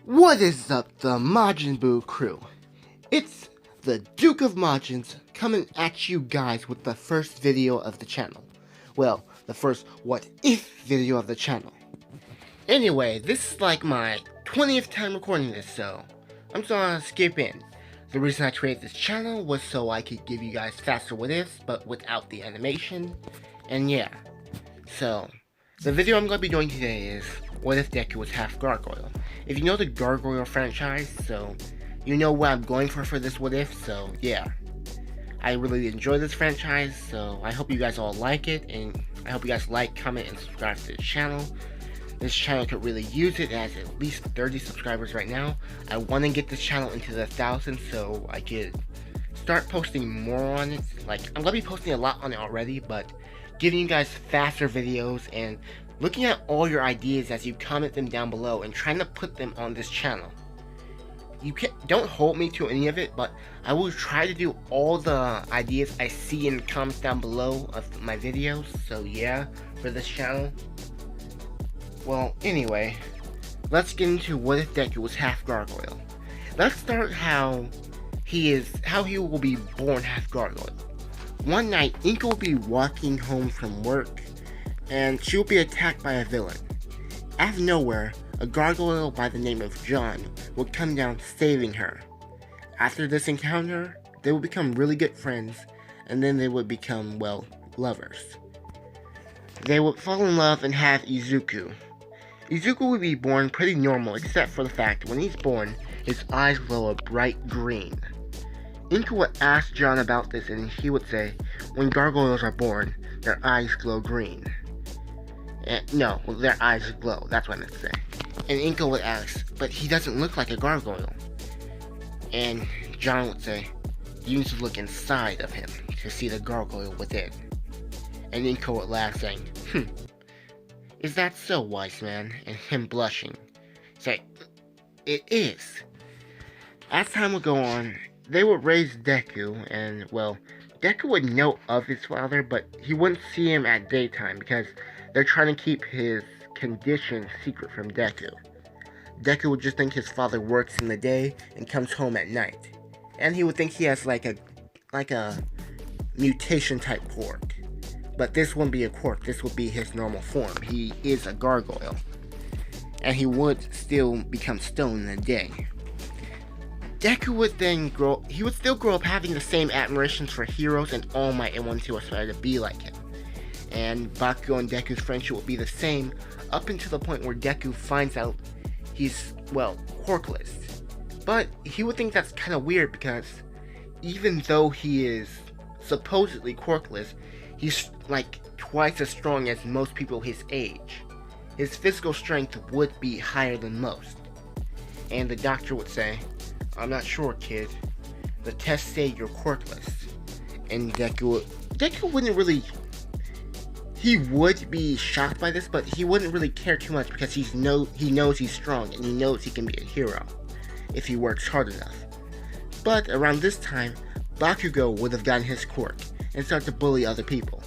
What is up, the Majin Buu crew? It's the Duke of Majins coming at you guys with the first video of the channel. Well, the first what if video of the channel. Anyway, this is like my 20th time recording this, so I'm just gonna skip in. The reason I created this channel was so I could give you guys faster what ifs, but without the animation. And yeah, so the video I'm going to be doing today is what if Deku was half Gargoyle. If you know the Gargoyle franchise, so you know what I'm going for this what if, so yeah. I really enjoy this franchise, so I hope you guys all like it, and I hope you guys like, comment, and subscribe to the channel. This channel could really use it. It has at least 30 subscribers right now. I want to get this channel into the 1,000 so I could start posting more on it. Like, I'm going to be posting a lot on it already, but giving you guys faster videos and looking at all your ideas as you comment them down below and trying to put them on this channel. Don't hold me to any of it, but I will try to do all the ideas I see in the comments down below of my videos. So yeah, for this channel. Well, anyway, let's get into what if Deku was half Gargoyle. Let's start how he will be born half Gargoyle. One night, Inka will be walking home from work, and she will be attacked by a villain. Out of nowhere, a gargoyle by the name of John will come down saving her. After this encounter, they will become really good friends, and then they would become, well, lovers. They would fall in love and have Izuku. Izuku would be born pretty normal, except for the fact when he's born, his eyes glow a bright green. Inka would ask John about this, and he would say, when gargoyles are born, their eyes glow green. No, their eyes glow, that's what I meant to say. And Inka would ask, but he doesn't look like a gargoyle. And John would say, you need to look inside of him to see the gargoyle within. And Inka would laugh, saying, is that so, wise man? And him blushing, say, it is. As time would go on, they would raise Deku, and, well, Deku would know of his father, but he wouldn't see him at daytime because they're trying to keep his condition secret from Deku. Deku would just think his father works in the day and comes home at night. And he would think he has like a mutation type quirk. But this wouldn't be a quirk, this would be his normal form. He is a gargoyle. And he would still become stone in a day. Deku would then still grow up having the same admirations for heroes and All Might and want to aspire to be like him. And Bakugo and Deku's friendship will be the same up until the point where Deku finds out he's, well, quirkless. But he would think that's kind of weird because even though he is supposedly quirkless, he's like twice as strong as most people his age. His physical strength would be higher than most. And the doctor would say, I'm not sure, kid. The tests say you're quirkless. And Deku wouldn't really... He would be shocked by this, but he wouldn't really care too much because he knows he's strong and he knows he can be a hero if he works hard enough. But around this time, Bakugo would have gotten his quirk and started to bully other people.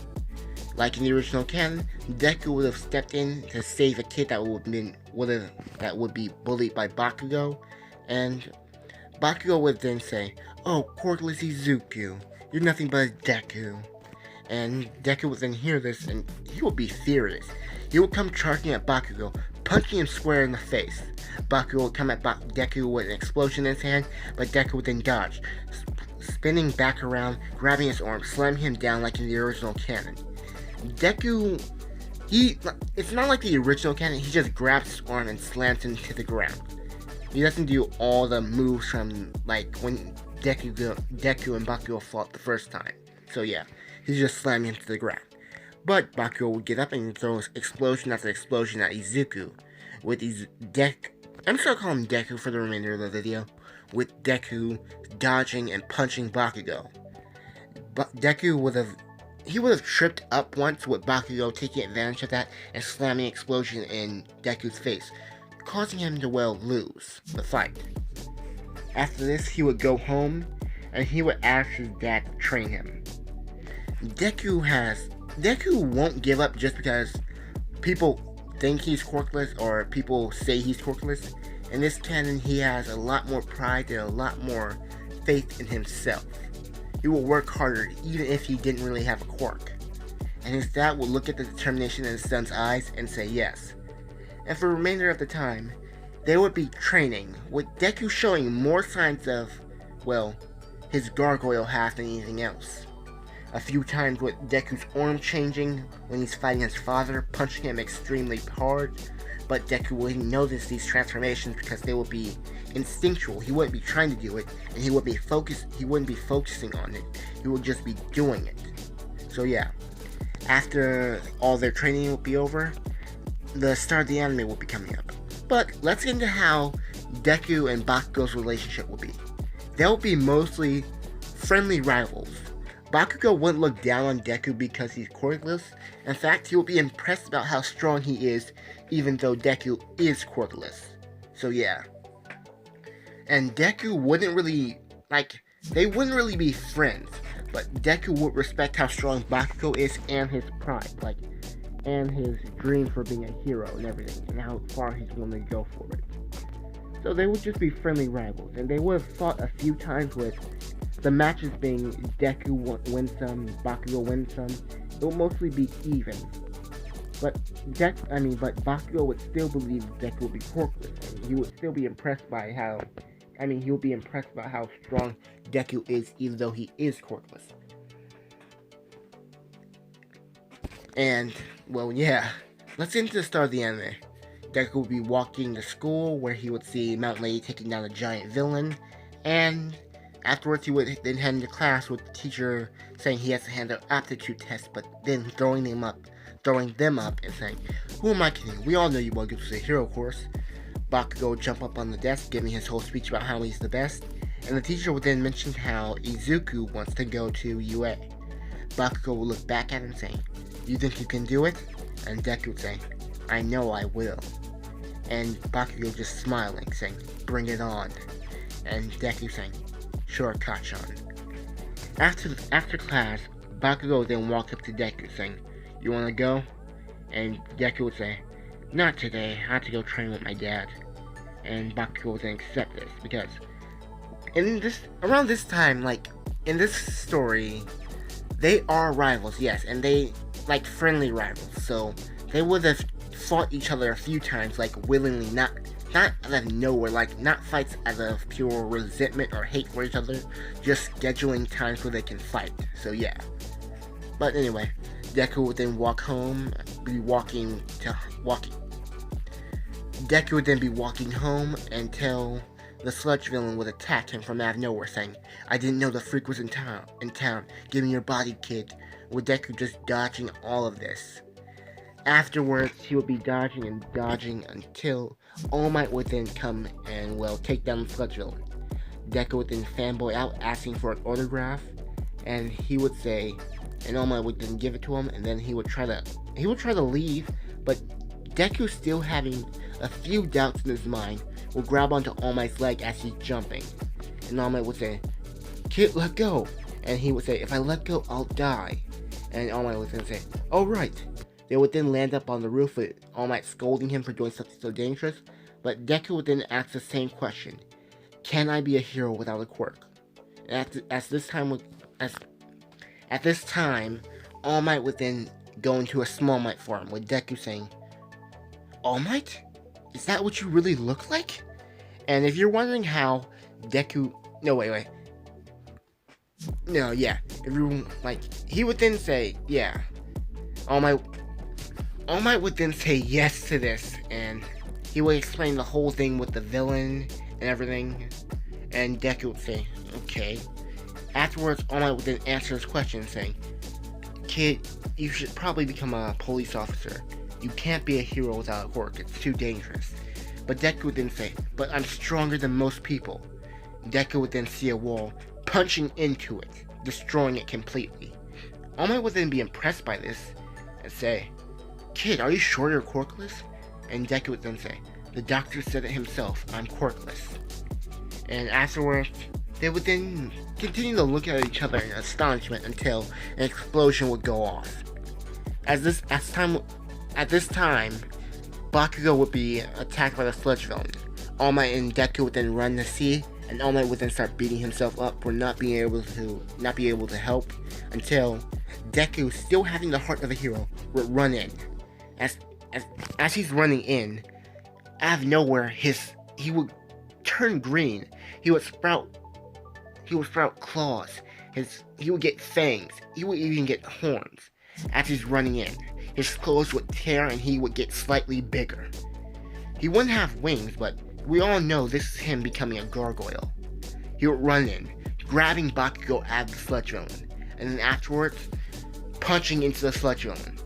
Like in the original canon, Deku would have stepped in to save a kid that would be bullied by Bakugo, and Bakugo would then say, oh, quirkless Izuku, you're nothing but a Deku. And Deku would then hear this and he would be furious. He would come charging at Bakugo, punching him square in the face. Bakugo would come at Deku with an explosion in his hand, but Deku would then dodge, spinning back around, grabbing his arm, slamming him down like in the original canon. Deku, it's not like the original canon, he just grabs his arm and slams him to the ground. He doesn't do all the moves from like when Deku and Bakugo fought the first time. So yeah, he's just slamming him to the ground. But Bakugo would get up and throw explosion after explosion at Izuku. With I'm just gonna call him Deku for the remainder of the video. With Deku dodging and punching Bakugo. But Deku would have tripped up once with Bakugo taking advantage of that and slamming explosion in Deku's face, causing him to, well, lose the fight. After this, he would go home and he would ask his dad to train him. Deku won't give up just because people think he's quirkless or people say he's quirkless. In this canon, he has a lot more pride and a lot more faith in himself. He will work harder even if he didn't really have a quirk. And his dad will look at the determination in his son's eyes and say yes. And for the remainder of the time, they would be training, with Deku showing more signs of, well, his gargoyle half than anything else. A few times with Deku's arm changing when he's fighting his father, punching him extremely hard, but Deku wouldn't notice these transformations because they would be instinctual. He wouldn't be trying to do it, and he wouldn't be focusing on it. He would just be doing it. So yeah, after all their training would be over, the start of the anime will be coming up. But let's get into how Deku and Bakugo's relationship will be. They'll be mostly friendly rivals. Bakugo wouldn't look down on Deku because he's quirkless. In fact, he will be impressed about how strong he is, even though Deku is quirkless. So yeah. And Deku wouldn't really, they wouldn't really be friends, but Deku would respect how strong Bakugo is and his pride, and his dream for being a hero and everything, and how far he's willing to go for it. So they would just be friendly rivals, and they would have fought a few times with the matches being Deku wins some, Bakugo wins some. It will mostly be even. But Bakugo would still believe Deku would be quirkless, and he would still be impressed by how, he would be impressed by how strong Deku is, even though he is quirkless. And, well, yeah, let's get into the start of the anime. Deku would be walking to school, where he would see Mountain Lady taking down a giant villain, and afterwards he would then head into class with the teacher saying he has to handle aptitude tests, but then throwing them up and saying, "Who am I kidding? We all know you want to go to the hero course." Bakugo would jump up on the desk, giving his whole speech about how he's the best, and the teacher would then mention how Izuku wants to go to UA. Bakugo would look back at him saying, "You think you can do it?" And Deku would say, "I know I will." And Bakugo just smiling, saying, "Bring it on." And Deku saying, "Sure, Kachan." After class, Bakugo would then walk up to Deku saying, "You wanna go?" And Deku would say, "Not today, I have to go train with my dad." And Bakugo would then accept this, because around this time, in this story, they are rivals, yes, and they, friendly rivals, so they would have fought each other a few times, willingly, not out of nowhere, not fights out of pure resentment or hate for each other, just scheduling times where they can fight, so yeah. But anyway, Deku would then Deku would then be walking home until the sludge villain would attack him from out of nowhere, saying, "I didn't know the freak was in town. Give me your body, kid," with Deku just dodging all of this. Afterwards, he would be dodging and dodging until All Might would then come and, take down the sludge villain. Deku would then fanboy out, asking for an autograph, and he would say, and All Might would then give it to him, and then he would try to leave, but Deku, still having a few doubts in his mind, will grab onto All Might's leg as he's jumping, and All Might would say, "Kid, let go," and he would say, "If I let go, I'll die," and All Might would then say, "Oh right." They would then land up on the roof with All Might scolding him for doing something so dangerous, but Deku would then ask the same question, "Can I be a hero without a quirk?" And at this time, All Might would then go into a Small Might form, with Deku saying, "All Might? Is that what you really look like?" And if you're wondering how Deku... No, wait. No, yeah. If you, he would then say, yeah. All Might would then say yes to this, and he would explain the whole thing with the villain and everything, and Deku would say, "Okay." Afterwards, All Might would then answer his question, saying, "Kid, you should probably become a police officer. You can't be a hero without a quirk, it's too dangerous." But Deku would then say, "But I'm stronger than most people." Deku would then see a wall, punching into it, destroying it completely. All Might would then be impressed by this, and say, "Kid, are you sure you're quirkless?" And Deku would then say, "The doctor said it himself, I'm quirkless." And afterwards, they would then continue to look at each other in astonishment until an explosion would go off. At this time, Bakugo would be attacked by the sludge villain. All Might and Deku would then run to see, and All Might would then start beating himself up for not being able to help, until Deku, still having the heart of a hero, would run in. As he's running in, out of nowhere, he would turn green. He would sprout claws. He would get fangs. He would even get horns. As he's running in, his clothes would tear and he would get slightly bigger. He wouldn't have wings, but we all know this is him becoming a gargoyle. He would run in, grabbing Bakugo out of the sludge villain, and then afterwards, punching into the sludge villain.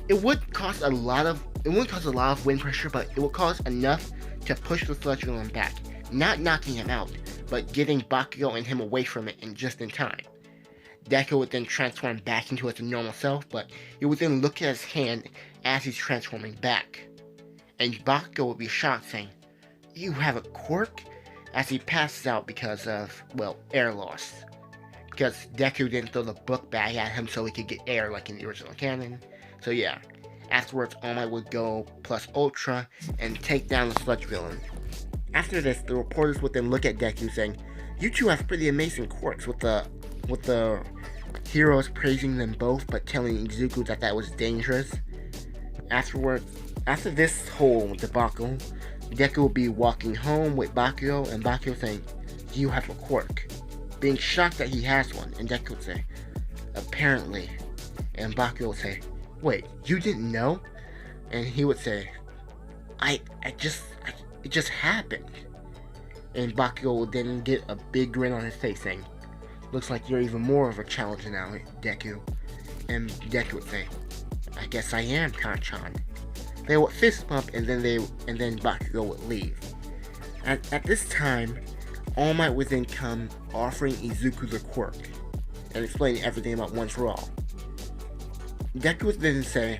It wouldn't cause a lot of wind pressure, but it would cause enough to push the sludge villain back, not knocking him out, but getting Bakugo and him away from it just in time. Deku would then transform back into his normal self, but he would then look at his hand as he's transforming back. And Bakugo would be shocked, saying, "You have a quirk?" As he passes out because of, air loss. Because Deku didn't throw the book bag at him so he could get air like in the original canon. So yeah, afterwards All Might would go plus Ultra and take down the sludge villain. After this, the reporters would then look at Deku saying, "You two have pretty amazing quirks," with the heroes praising them both but telling Izuku that was dangerous. After this whole debacle, Deku would be walking home with Bakugo, and Bakugo saying, "Do you have a quirk?" Being shocked that he has one, and Deku would say, "Apparently." And Bakugo would say, "Wait, you didn't know?" And he would say, it just happened." And Bakugo would then get a big grin on his face saying, "Looks like you're even more of a challenger now, Deku." And Deku would say, "I guess I am, Kanchan." They would fist bump, and then Bakugo would leave. At this time, All Might would then come offering Izuku the quirk and explaining everything about One for All. Deku would then say,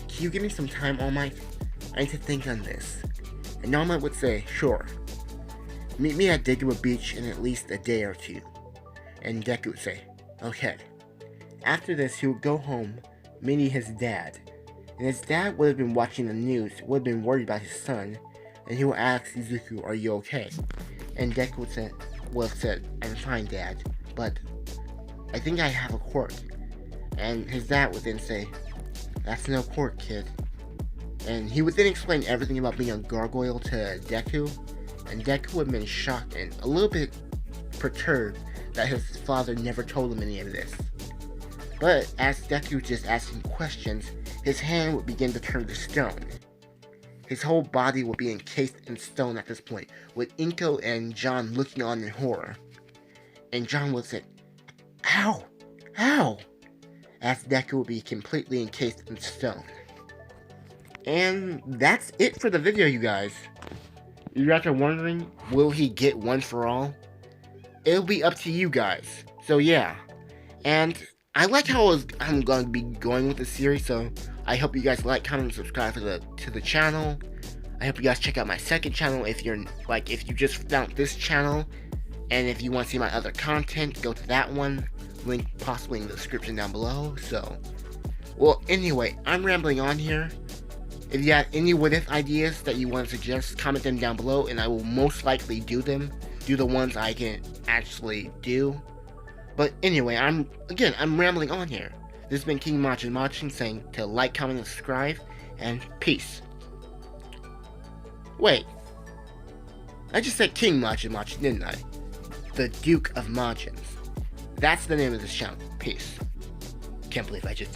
"Can you give me some time, All Might? I need to think on this." And All Might would say, "Sure. Meet me at Digaba Beach in at least a day or two." And Deku would say, "Okay." After this, he would go home, meeting his dad. And his dad would have been watching the news, would have been worried about his son, and he would ask Izuku, "Are you okay?" And Deku would have said, "I'm fine, Dad, but I think I have a quirk." And his dad would then say, "That's no quirk, kid." And he would then explain everything about being a gargoyle to Deku, and Deku would have been shocked and a little bit perturbed that his father never told him any of this. But as Deku was just asking questions, his hand would begin to turn to stone. His whole body would be encased in stone at this point, with Inko and John looking on in horror. And John would say, "Ow! Ow!" as Deku would be completely encased in stone. And that's it for the video, you guys. You guys are wondering, will he get One for All? It'll be up to you guys. So yeah. And I like how I'm going to be going with the series, so I hope you guys like, comment, and subscribe to the channel. I hope you guys check out my second channel if you just found this channel, and if you want to see my other content, go to that one. Link possibly in the description down below. So, well, anyway, I'm rambling on here. If you have any what if ideas that you want to suggest, comment them down below, and I will most likely do them. Do the ones I can actually do. But anyway, I'm rambling on here. This has been King Machin saying to like, comment, and subscribe, and peace. Wait, I just said King Machin, didn't I? The Duke of Majins. That's the name of this channel. Peace. Can't believe I just